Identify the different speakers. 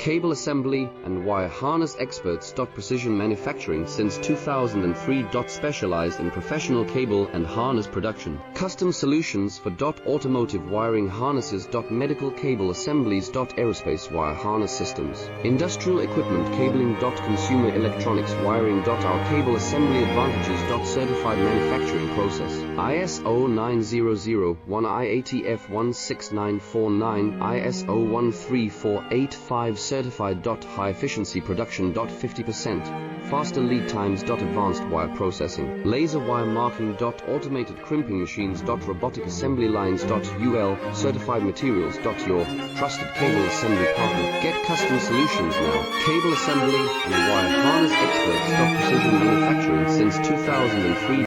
Speaker 1: Cable assembly and wire harness experts. Precision manufacturing since 2003. Specialized in professional cable and harness production. Custom solutions for automotive wiring harnesses. Medical cable assemblies. Aerospace wire harness systems. Industrial equipment cabling. Consumer electronics wiring. Our cable assembly advantages. Certified manufacturing process. ISO 9001 IATF 16949 ISO 13485 certified. High efficiency production. 50% faster lead times. Advanced wire processing. Laser wire marking. Automated crimping machines. Robotic assembly lines. UL certified materials. Your trusted cable assembly partner. Get custom solutions now. Cable assembly and wire harness experts. Precision manufacturing since 2003.